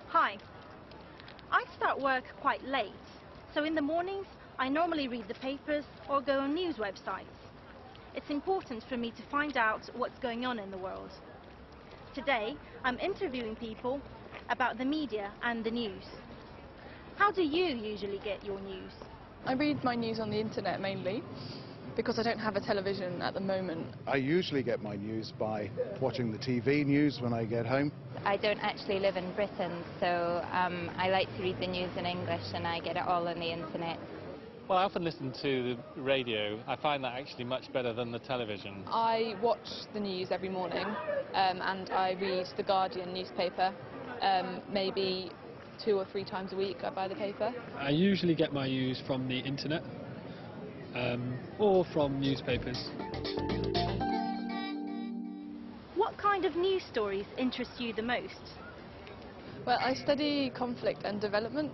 Hi. I start work quite late, so in the mornings I normally read the papers or go on news websites. It's important for me to find out what's going on in the world. Today I'm interviewing people about the media and the news. How do you usually get your news? I read my news on the internet mainly, because I don't have a television at the moment. I usually get my news by watching the TV news when I get home. I don't actually live in Britain, so I like to read the news in English and I get it all on the internet. Well, I often listen to the radio. I find that actually much better than the television. I watch the news every morning and I read the Guardian newspaper. Maybe 2 or 3 times a week I buy the paper. I usually get my news from the internet or from newspapers. What kind of news stories interest you the most? Well, I study conflict and development,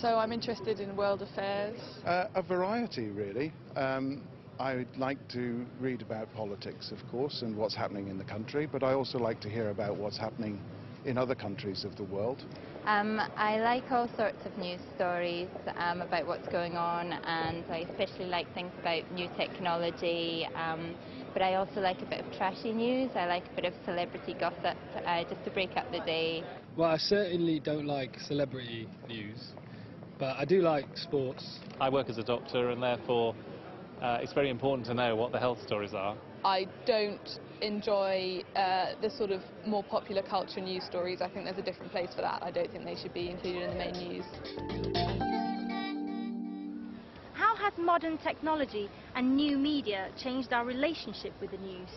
so I'm interested in world affairs. A variety, really. I like to read about politics, of course, and what's happening in the country, but I also like to hear about what's happening in other countries of the world. I like all sorts of news stories about what's going on, and I especially like things about new technology, but I also like a bit of trashy news. I like a bit of celebrity gossip, just to break up the day. Well, I certainly don't like celebrity news, but I do like sports. I work as a doctor, and therefore it's very important to know what the health stories are. I don't enjoy the sort of more popular culture news stories. I think there's a different place for that. I don't think they should be included in the main news. How has modern technology and new media changed our relationship with the news?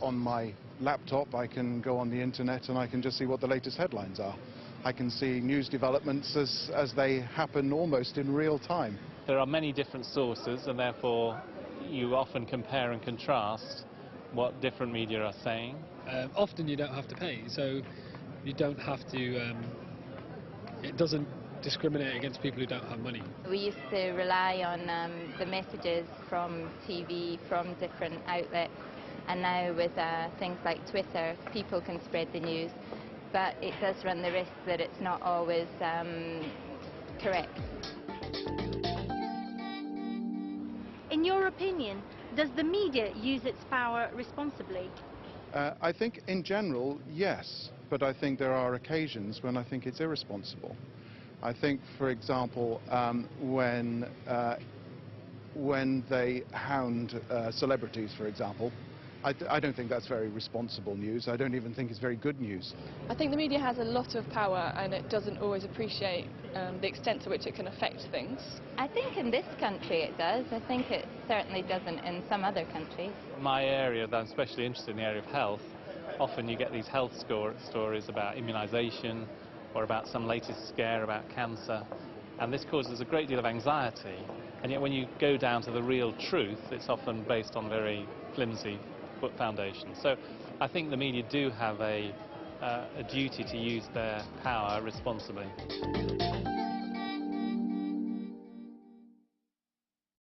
On my laptop I can go on the internet and I can just see what the latest headlines are. I can see news developments as they happen almost in real time. There are many different sources, and therefore you often compare and contrast what different media are saying. Often you don't have to pay, so you don't have to, it doesn't discriminate against people who don't have money. We used to rely on the messages from TV, from different outlets, and now with things like Twitter, people can spread the news, but it does run the risk that it's not always correct. In your opinion, does the media use its power responsibly? I think in general, yes, but I think there are occasions when I think it's irresponsible. I think, for example, when they hound celebrities, for example, I don't think that's very responsible news. I don't even think it's very good news. I think the media has a lot of power and it doesn't always appreciate the extent to which it can affect things. I think in this country it does. I think it certainly doesn't in some other countries. My area, that I'm especially interested in, the area of health, often you get these health stories about immunisation or about some latest scare about cancer, and this causes a great deal of anxiety, and yet when you go down to the real truth, it's often based on very flimsy foundation. So I think the media do have a duty to use their power responsibly.